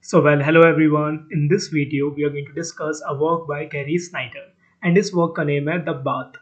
Hello everyone. In this video, we are going to discuss a work by Gary Snyder, and इस work का name है the bath.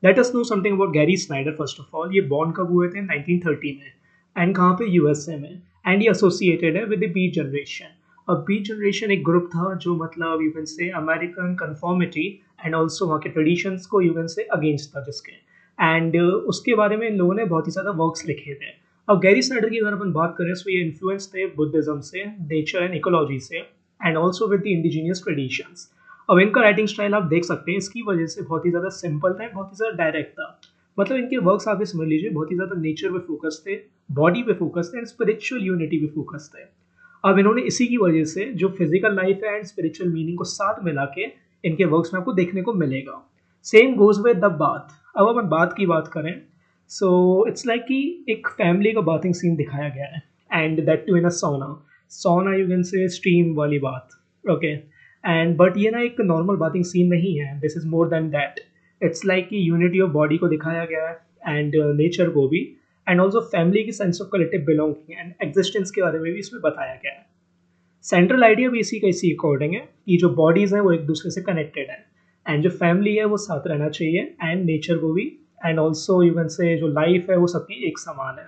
Let us know something about Gary Snyder first of all. ये born कब हुए थे 1930 में and कहाँ पे यूएसए में एंड ये एसोसिएटेड है विद द बीट जनरेशन. अब बीट जनरेशन एक ग्रुप था जो मतलब यू कैन से अमेरिकन कन्फॉर्मिटी एंड ऑल्सो वहाँ के ट्रेडिशंस को यू कैन से अगेंस्ट था जिसके एंड उसके बारे में इन लोगों ने बहुत ही ज़्यादा वर्क्स लिखे थे. अब गैरी स्नाइडर की अगर अपन बात करें तो ये इन्फ्लुएंस थे बुद्धिज्म से, नेचर एंड इकोलॉजी से and also with the indigenous traditions. अब इनका राइटिंग स्टाइल आप देख सकते हैं, इसकी वजह से बहुत ही ज़्यादा सिंपल था, बहुत ही ज़्यादा डायरेक्ट था. मतलब इनके वर्क्स आप ये समझ लीजिए बहुत ही ज़्यादा नेचर पे फोकस थे, बॉडी पे फोकस थे एंड स्पिरिचुअल यूनिटी पे फोकस थे. अब इन्होंने इसी की वजह से जो फिजिकल लाइफ है एंड स्पिरिचुअल मीनिंग को साथ मिला के इनके वर्क्स में आपको देखने को मिलेगा. Same goes with the bath. अब अपन बात की बात करें सो इट्स लाइक कि एक फैमिली का बाथिंग सीन दिखाया गया है एंड दैट टू इन अ सोना यू कैन से स्टीम वाली बात. ओके एंड बट ये ना एक नॉर्मल बाथिंग सीन नहीं है, this is more than that. It's like कि यूनिटी ऑफ बॉडी को दिखाया गया है एंड नेचर को भी एंड ऑल्सो फैमिली की sense of collective belonging and existence के बारे में भी इसमें बताया गया है. सेंट्रल आइडिया भी इसी का इसी अकॉर्डिंग है कि जो बॉडीज़ हैं वो एक दूसरे से कनेक्टेड है एंड जो फैमिली है वो साथ रहना चाहिए एंड नेचर को भी एंड ऑल्सो यू कैन से जो लाइफ है वो सबकी एक समान है.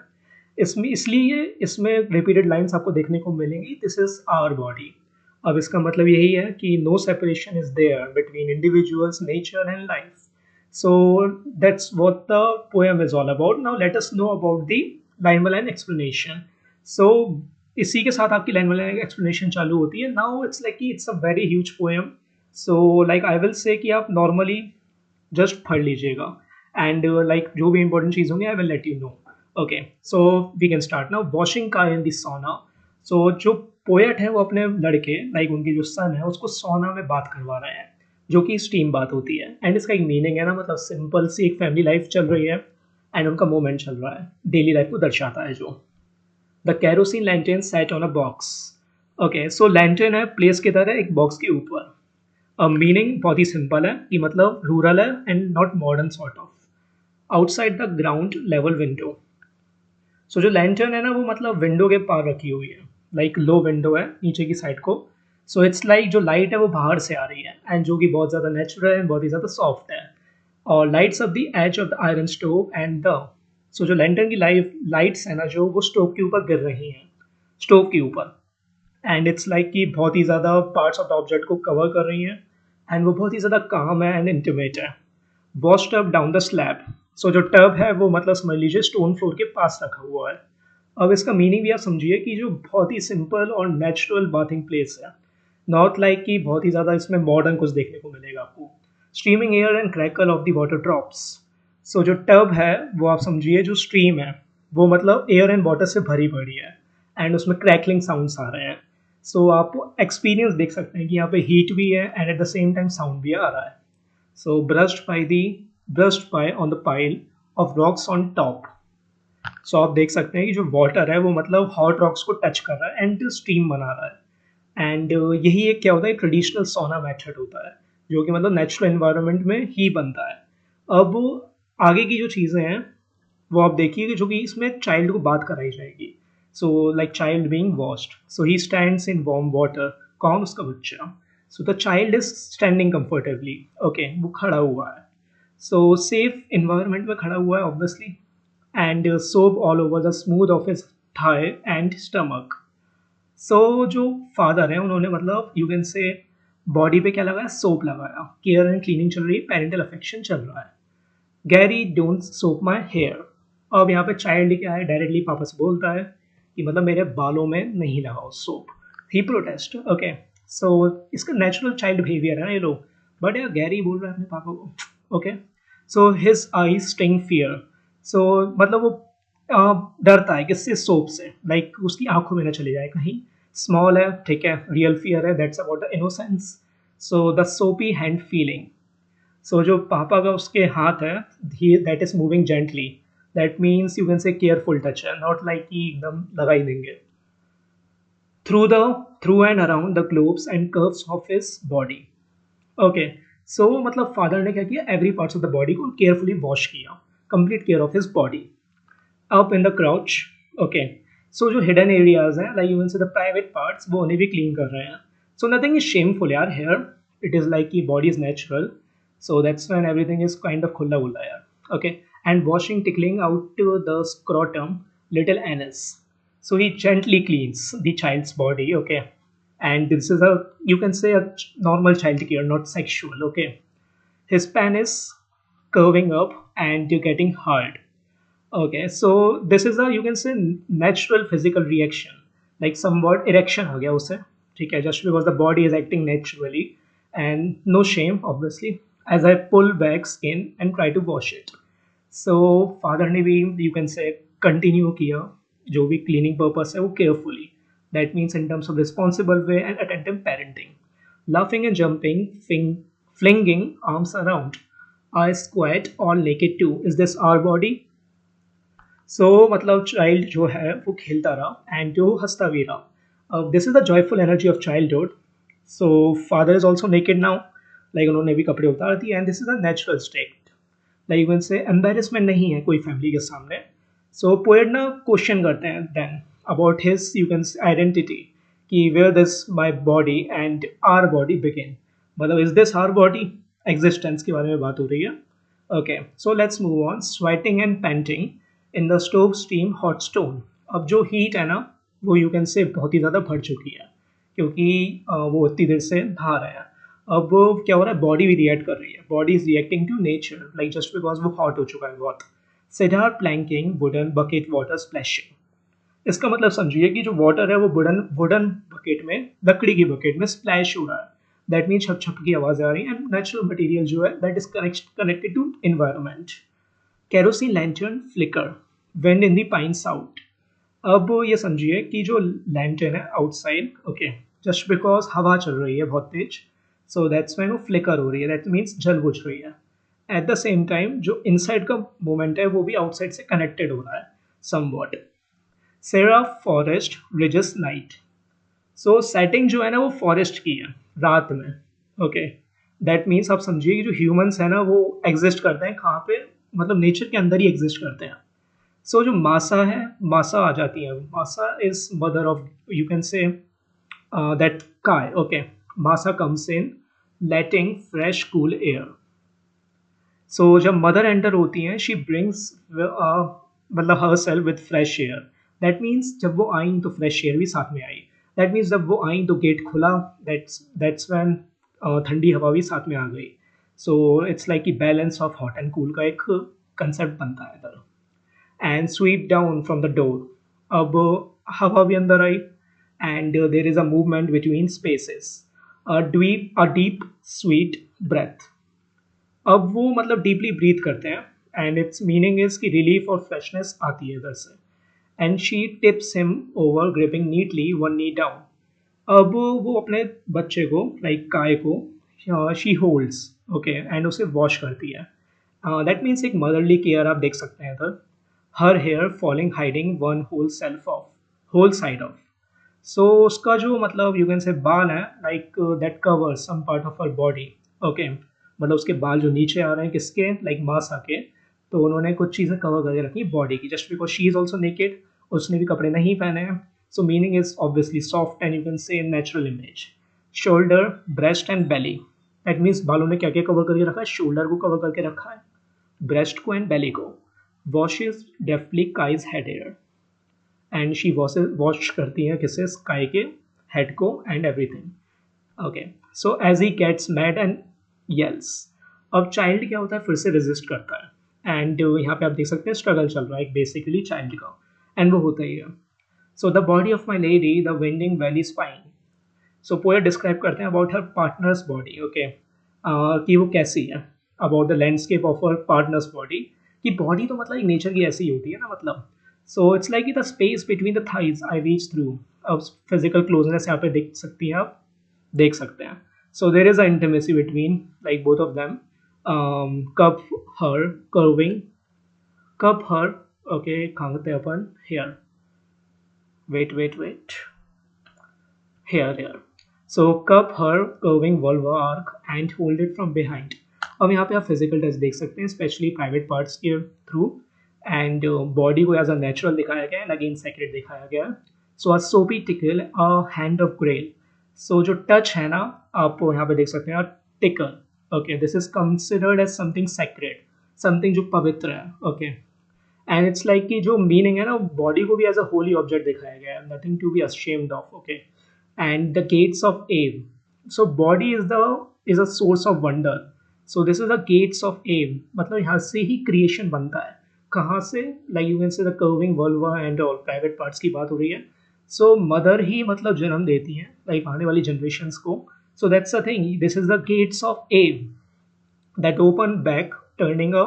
इसमें इसलिए इसमें रिपीटेड लाइंस आपको देखने को मिलेंगी, दिस इज आवर बॉडी. अब इसका मतलब यही है कि no separation is there between individuals, nature and life. So that's what the poem is all about. Now let us know about the line by line explanation. So इसी के साथ आपकी लाइन बाय लाइन एक्सप्लेनेशन चालू होती है. Now it's like it's a very huge poem. So like I will say कि आप normally just पढ़ लीजिएगा एंड लाइक जो भी इंपॉर्टेंट चीज़ होंगी I will let you know. Okay so we can start now. Washing car in the sauna. So जो poet है वो अपने लड़के लाइक उनकी जो सन है उसको सोना में बात करवा रहे हैं जो कि स्टीम बात होती है एंड इसका एक मीनिंग है ना, मतलब सिंपल सी एक फैमिली लाइफ चल रही है एंड उनका मोमेंट चल रहा है, डेली लाइफ को दर्शाता है. जो the kerosene lantern set on a box. Okay so lantern है प्लेस की तरह एक बॉक्स के ऊपर. मीनिंग बहुत ही सिंपल है कि मतलब रूरल है and not modern sort of. Outside the ground level window. So जो लैंटर्न है ना वो मतलब विंडो के पार रखी हुई है, लाइक लो विंडो है नीचे की साइड को. सो इट्स लाइक जो लाइट है वो बाहर से आ रही है एंड जो कि बहुत ज़्यादा नेचुरल है, बहुत ही ज़्यादा सॉफ्ट है. और lights of the edge of the iron stove and the. So जो लैंटर्न की लाइट्स है ना जो वो स्टोव के ऊपर गिर रही हैं, स्टोव के ऊपर. एंड इट्स लाइक कि बहुत ही ज़्यादा पार्ट्स ऑफ द ऑब्जेक्ट को कवर कर रही हैं एंड वो बहुत ही ज़्यादा काम है एंड इंटीमेट है. Wash tub down the slab. So जो टब है वो मतलब समझ लीजिए स्टोन फ्लोर के पास रखा हुआ है. अब इसका मीनिंग भी आप समझिए कि जो बहुत ही सिंपल और नेचुरल बाथिंग प्लेस है, नॉट लाइक कि बहुत ही ज़्यादा इसमें मॉडर्न कुछ देखने को मिलेगा आपको. Streaming air and crackle of the water drops. So जो टब है वो आप समझिए जो स्ट्रीम है वो मतलब एयर एंड वाटर से भरी पड़ी है एंड उसमें क्रैकलिंग साउंड्स आ रहे हैं. सो आप एक्सपीरियंस देख सकते हैं कि यहाँ पे हीट भी है and at the same time sound भी आ रहा है. So brushed by on the pile of rocks on top. So आप देख सकते हैं कि जो वाटर है वो मतलब हॉट रॉक्स को टच कर रहा है एंड स्टीम बना रहा है एंड यही एक क्या होता है, ट्रेडिशनल सोना मेथड होता है जो कि मतलब नेचुरल एनवायरनमेंट में ही बनता है. अब आगे की जो चीज़ें हैं वो आप देखिए कि जो कि इसमें चाइल्ड को बात कराई जाएगी. So like child being washed. So he stands in warm water. कौन? उसका बच्चा. So the child is standing comfortably. Okay वो खड़ा हुआ है. सो सेफ इन्वायरमेंट में खड़ा हुआ है obviously and soap all over the smooth of his thigh and stomach. So जो फादर है उन्होंने मतलब यू कैन से बॉडी पे क्या लगाया, सोप लगाया. केयर एंड क्लीनिंग चल रही है, पेरेंटल अफेक्शन चल रहा है. Gary don't soap my hair. अब यहाँ पे चाइल्ड क्या है, डायरेक्टली पापा से बोलता है कि मतलब मेरे बालों में नहीं लगाओ सोप. ही प्रोटेस्ट. ओके सो इसका नेचुरल चाइल्ड बिहेवियर है ना ये लोग, बट यार गैरी बोल रहा है अपने पापा को. Okay so his eyes sting fear. So मतलब वो डरता है किससे, सोप से, लाइक उसकी आंखों में ना चले जाए कहीं. स्मॉल है ठीक है, रियल फियर है, that's about the innocence. So the soapy hand feeling. So जो पापा का उसके हाथ है that is moving gently, that means you can say careful touch है, नॉट लाइक कि एकदम लगा ही देंगे. थ्रू एंड अराउंड द ग्लोब्स एंड कर्व्स ऑफ हिज बॉडी. ओके सो मतलब फादर ने क्या किया, every parts of the body को केयरफुली वॉश किया, कंप्लीट केयर ऑफ हिज body. Up in the crouch. Okay so जो हिडन एरियाज हैं लाइक इवन से द प्राइवेट पार्ट्स वो उन्हें भी क्लीन कर रहे हैं. सो नथिंग इज शेमफुल यार हेयर. इट इज लाइक की body is natural. So that's when everything is kind of खुला खुला यार. Okay, and washing tickling out to the scrotum, little anus. So he gently cleans the child's body. Okay, and this is a, you can say, a normal child care, not sexual. Okay, his penis curving up and you're getting hard. Okay, so this is a, you can say, natural physical reaction, like somewhat erection हो गया उसे. ठीक है, just because the body is acting naturally, and no shame obviously as I pull back skin and try to wash it. So father ने भी, you can say, continue किया जो भी cleaning purpose है वो carefully. That means in terms of responsible way and attentive parenting. Laughing and jumping, flinging arms around. I squat all naked too. Is this our body? सो मतलब child जो है वो खेलता रहा एंड जो हंसता भी रहा. This is the joyful energy of childhood. So father is also naked now, like उन्होंने भी कपड़े उतार दिए and this is a natural state. Like one से एम्बेरसमेंट नहीं है कोई फैमिली के सामने. सो पोएट ना क्वेश्चन करते हैं then about his, you can identity, कि where this my body and our body begin. मतलब is this our body, existence के बारे में बात हो रही है. Okay, so let's move on. Sweating and painting in the stove steam hot stone. अब जो हीट है ना वो यू कैन से बहुत ही ज़्यादा बढ़ चुकी है क्योंकि वो इतनी देर से नहा रहे हैं. अब क्या हो रहा है, बॉडी भी रिएक्ट कर रही है. Body is reacting to nature like just because वो हॉट हो चुका है बहुत. Cedar planking wooden bucket water splashing. इसका मतलब समझिए कि जो वाटर है वो वुडन वुडन बकेट में, लकड़ी की बकेट में स्प्लैश हो रहा है. दैट मीन छप छप की आवाज़ आ रही है एंड नेचुरल मटेरियल जो है that is connected to environment. Kerosene lantern flicker, wind in the pines out. अब ये समझिए कि जो लैंटर्न है आउटसाइड, ओके, जस्ट बिकॉज हवा चल रही है बहुत तेज, सो दैट्स व्हेन वो फ्लिकर हो रही है. दैट मीन्स जल बुझ रही है. एट द सेम टाइम जो इनसाइड का मोमेंट है वो भी आउटसाइड से कनेक्टेड हो रहा है समवॉट. सेरा फॉरेस्ट रिजस नाइट. सो सेटिंग जो है ना वो फॉरेस्ट की है रात में. ओके, दैट मीन्स आप समझिए कि जो ह्यूमंस है ना वो एग्जिस्ट करते हैं कहाँ पे, मतलब नेचर के अंदर ही एग्जिस्ट करते हैं. सो जो मासा है, मासा आ जाती है. Masa is mother of, you can say, that Kai. Okay, Masa comes in letting fresh cool air. So जब मदर एंटर होती हैं शी ब्रिंग्स मतलब her self with fresh air. That means जब वो आई तो फ्रेश एयर भी साथ में आई. दैट मीन्स जब वो आई तो गेट खुला. दैट्स व्हेन ठंडी हवा भी साथ में आ गई. सो इट्स लाइक कि balance of hot and cool का एक कंसेप्ट बनता है इधर. And sweep down from the door. अब हवा भी अंदर आई and there is a movement between spaces. A deep sweet breath. अब वो मतलब डीपली ब्रीथ करते हैं एंड इट्स मीनिंग इज कि रिलीफ और फ्रेशनेस आती है इधर से. And she tips him over gripping neatly one knee down. अब वो अपने बच्चे को लाइक काय को शी होल्ड्स, ओके, एंड उसे वॉश करती है. दैट मीन्स एक मदरली केयर आप देख सकते हैं इधर. Her hair falling hiding one whole side of. So उसका जो मतलब यू कैन से बाल है like that cover some part of her body. Okay, मतलब उसके बाल जो नीचे आ रहे हैं किसके, लाइक मासा के, तो उन्होंने कुछ चीज़ें कवर करके रखी बॉडी की just because she is also naked. उसने भी कपड़े नहीं पहने हैं. So meaning is obviously soft and you can say natural image. Shoulder, breast and belly. That means बालों ने क्या क्या कवर करके रखा है, शोल्डर को कवर करके रखा है, ब्रेस्ट को एंड बेली को. Washes deftly Kai's head hair. And she wash करती हैं किसे, स्काई के हेड को and everything. Okay, so as he gets mad and yells. अब चाइल्ड क्या होता है, फिर से रेजिस्ट करता है एंड यहाँ पे आप देख सकते हैं स्ट्रगल चल रहा है बेसिकली चाइल्ड का, एंड वो होता ही है. So the body of my lady the winding valley spine. So poet describe करते हैं about her partners body. Okay, कि वो कैसी है, about the landscape of her partners body. कि बॉडी तो मतलब नेचर की ऐसी ही होती है ना, मतलब so it's like the space between the thighs I reach through. अब फिजिकल क्लोजनेस यहाँ पे देख सकती हैं आप, देख सकते हैं. So there is a intimacy between like both of them. Cup her curving, cup her, okay, कहाँ करते हैं अपन, hair, wait here. So cup her curving vulva arc and hold it from behind. अब यहाँ पे आप फिजिकल टच देख सकते हैं स्पेशली प्राइवेट पार्ट्स के थ्रू. एंड बॉडी को एज अ नेचुरल दिखाया गया है, अगेन सेक्रेट दिखाया गया है. So a soapy tickle, a hand of grail. So जो टच है ना, आप यहाँ पे देख सकते हैं tickle. Okay, this is considered as something sacred, something जो पवित्र है. ओके, एंड इट्स लाइक कि जो मीनिंग है ना, बॉडी को भी एज अ होली ऑब्जेक्ट दिखाया गया है, nothing to be ashamed of. Okay, and the gates of Eve. So body is a source of wonder. So this is the gates of Eve, मतलब यहाँ से ही क्रिएशन बनता है. कहाँ से? लाइक यू कैन से the curving vulva and all private parts की बात हो रही है. सो मदर ही मतलब जन्म देती है लाइक आने वाली जनरेशन्स को. So that's a thing, this is the gates of एव that open back, turning a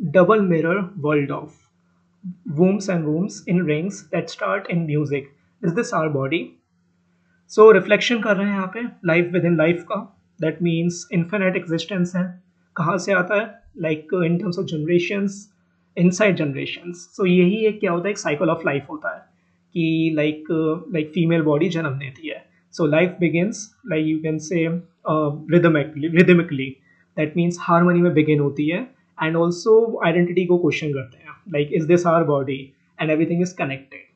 double mirror world of wombs and wombs in rings that start in music. Is this our body? So reflection कर रहे हैं यहाँ पे life within life का. That means infinite existence है. कहाँ से आता है? Like in terms of generations, inside generations. So यही एक क्या होता है, एक साइकिल ऑफ लाइफ होता है कि लाइक फीमेल बॉडी जन्म देती है. So life begins like you can say rhythmically. That means harmony में बिगिन होती है. एंड ऑल्सो आइडेंटिटी को क्वेश्चन करते हैं like is this our body, and everything is connected.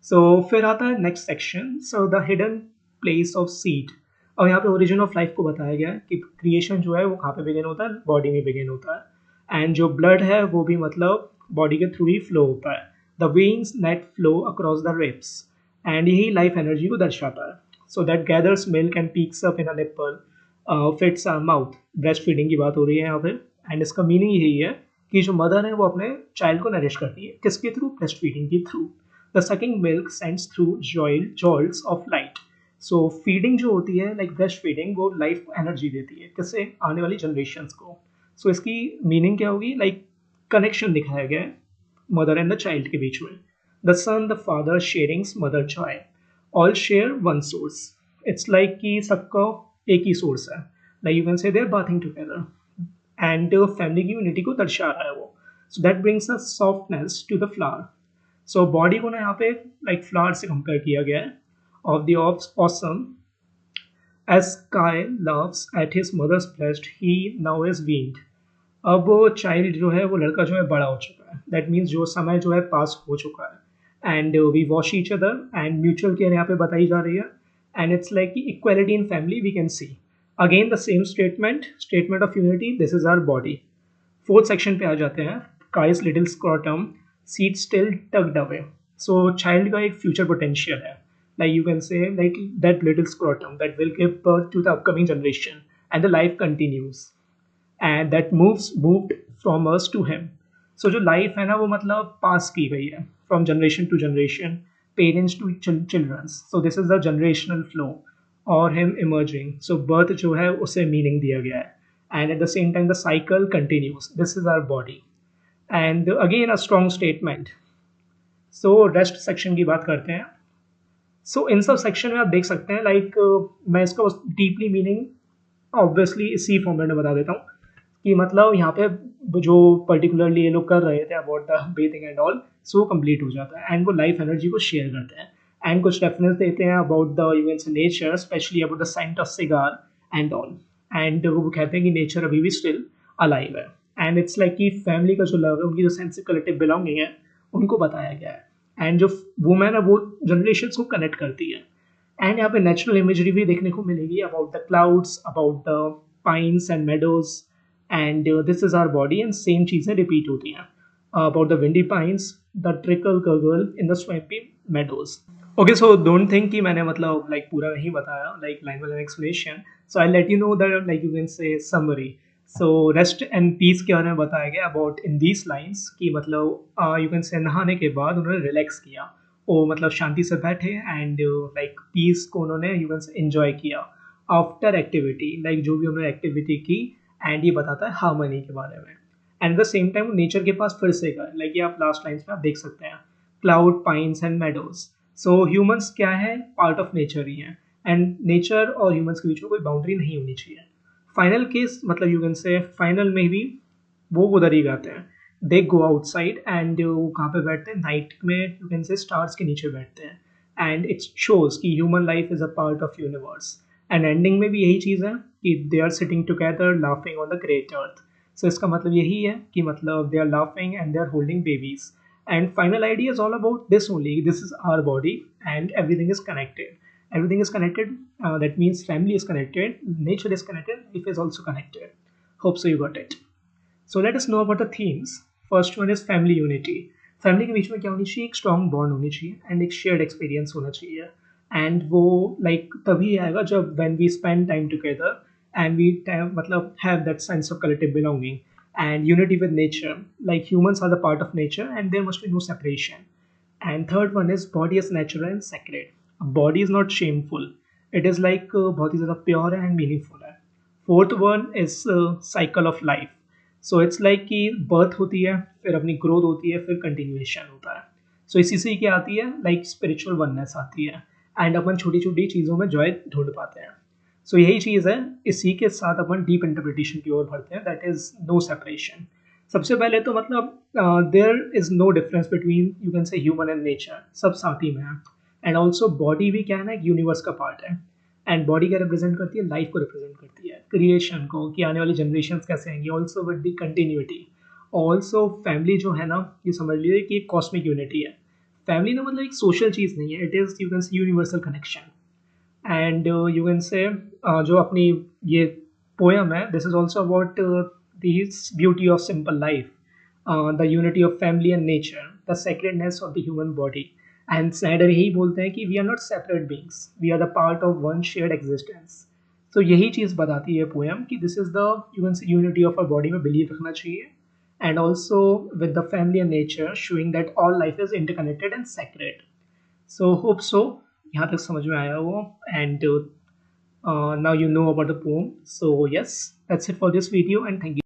So फिर आता है next section, so the hidden place of seed. और यहाँ पे ओरिजिन ऑफ लाइफ को बताया गया है कि क्रिएशन जो है वो कहाँ पे बिगिन होता है, बॉडी में बिगिन होता है. एंड जो ब्लड है वो भी मतलब बॉडी के थ्रू ही फ्लो होता है. The veins net flow across the ribs, and यही लाइफ एनर्जी को दर्शाता है. So that gathers milk and peaks up in a nipple, fits are mouth. Breast feeding की बात हो रही है यहाँ पे. एंड इसका मीनिंग यही है कि जो मदर है वो अपने चाइल्ड को नरिश करती है. किसके थ्रू? ब्रेस्ट फीडिंग के through. The sucking milk sends through jolts of light. So feeding जो होती है लाइक ब्रेस्ट फीडिंग, वो लाइफ एनर्जी देती है. किससे? आने वाली जनरेशन्स को. सो इसकी मीनिंग क्या होगी? लाइक कनेक्शन दिखाया गया है मदर एंड द चाइल्ड के बीच में. The son the father sharings mother joy, all share one source. It's like कि सबका एक ही सोर्स है. Like you can say they are bathing together, and family की यूनिटी को दर्शा रहा है वो. So that brings a softness to the flower. So body को ना यहाँ पे लाइक फ्लावर से कंपेयर किया गया है. Of the awesome age sky loves at his mother's breast, he now is weaned. अब चाइल्ड जो है वो लड़का जो है बड़ा हो चुका है. दैट मीन्स जो समय जो है पास हो चुका है. And we wash each other, and mutual care यहाँ पे बताई जा रही है. And it's like equality in family we can see. Again the same statement of unity, this is our body. Fourth section पे आ जाते हैं. Kai's little scrotum, seed still tugged away. So child का एक फ्यूचर पोटेंशियल है. Like you can say like that little scrotum that will give birth to the upcoming generation, and the life continues and that moved from us to him. So जो life है ना वो मतलब पास की गई है from generation to generation, parents to childrens. So this is the generational flow और him emerging. So birth जो है उसे मीनिंग दिया गया है. And at the same time the cycle continues. This is our body. And again a strong statement. So rest section की बात करते हैं. सो इन सब सेक्शन में आप देख सकते हैं लाइक मैं इसका डीपली मीनिंग ऑब्वियसली इसी फॉर्मेट में बता देता हूँ कि मतलब यहाँ पे जो पर्टिकुलरली ये लोग कर रहे थे about the breathing and all, so complete हो जाता है. एंड वो लाइफ एनर्जी को शेयर करते हैं एंड कुछ रेफरेंस देते हैं about the events nature, specially about the scent of cigar and all. And वो कहते हैं कि नेचर अभी भी स्टिल अलाइव है. एंड इट्स लाइक कि फैमिली का जो लव है, उनकी जो सेंस ऑफ कलेक्टिव बिलोंगिंग है, उनको बताया गया है. एंड जो वुमेन है वो जनरेशन को कनेक्ट करती है. एंड यहाँ पे नेचुरल इमेजरी भी देखने को मिलेगी about the clouds, about the pines and meadows. And this is our body, and same चीज़ें रिपीट होती हैं about the windy pines, the trickle gurgle in the swampy meadows. Okay, so don't think कि मैंने मतलब like पूरा नहीं बताया like line by line explanation. So I let you know that like you can say summary. So rest and peace के बारे में बताया गया अबाउट इन दीज लाइन्स कि मतलब यू कैन से नहाने के बाद उन्होंने रिलैक्स किया, वो मतलब शांति से बैठे एंड लाइक पीस को उन्होंने यू कैन से एंजॉय किया आफ्टर एक्टिविटी. लाइक जो भी उन्होंने एक्टिविटी की, एंड ये बताता है हार्मनी के बारे में. And at the same time nature के पास फिर से गए. लाइक ये आप लास्ट लाइन्स में आप देख सकते हैं, cloud, pines and meadows. So humans क्या है? पार्ट ऑफ नेचर ही है. एंड नेचर और ह्यूमंस के बीच में कोई बाउंड्री नहीं होनी चाहिए. फाइनल केस मतलब यू कैन से फाइनल में भी वो उधर ही जाते हैं. दे गो आउटसाइड एंड वो कहाँ पे बैठते हैं? नाइट में यू कैन से स्टार्स के नीचे बैठते हैं. एंड इट शोज कि human life is a part of universe. And ending में भी यही चीज़ है कि they are sitting together laughing on the great earth. So इसका मतलब यही है कि मतलब they are laughing and they are holding babies. And final idea is all about this only. This is our body and everything is connected. Everything is connected. That means family is connected, nature is connected, life is also connected. Hope so you got it. So let us know about the themes. First one is family unity. Family के बीच में क्या होनी चाहिए? एक strong bond होनी चाहिए and एक शेयर्ड एक्सपीरियंस होना चाहिए. एंड वो लाइक तभी आएगा जब when we spend time together and we मतलब have that sense of collective belonging and unity with nature. Like humans are the part of nature and there must be no separation. And third one is body is natural and sacred. Body is not shameful. It is like बहुत ही ज़्यादा pure and meaningful है. Fourth one is cycle of life. So it's like कि birth होती है, फिर अपनी growth होती है, फिर continuation होता है. So इसी से क्या आती है? Like spiritual oneness आती है. And अपन छोटी छोटी चीज़ों में joy ढूंढ पाते हैं. So यही चीज़ है. इसी के साथ अपन deep interpretation की ओर बढ़ते हैं. That is no separation. सबसे पहले तो मतलब there is no difference between you can say human and nature. सब साथ ही में है. एंड ऑल्सो बॉडी भी क्या है ना, एक यूनिवर्स का पार्ट है. एंड बॉडी क्या रिप्रेजेंट करती है? लाइफ को रिप्रेजेंट करती है, क्रिएशन को, कि आने वाली जनरेशन कैसे आएंगी. Also with the continuity. Also family जो है ना, ये समझ लीजिए कि एक कॉस्मिक यूनिटी है. फैमिली ना मतलब एक सोशल चीज़ नहीं है. इट इज़ यू कैन से universal connection. And you can से जो अपनी ये पोएम है, this is also about the beauty of simple life, the unity of family and nature, the sacredness of the human body. And Snyder यही बोलते हैं कि we are not separate beings, we are the part of one shared existence. तो यही चीज़ बताती है poem कि this is the you can say unity of our body में believe रखना चाहिए. And also with the family and nature showing that all life is interconnected and sacred. So hope so यहाँ तक समझ में आया हो. And now you know about the poem. So yes, that's it for this video and thank you.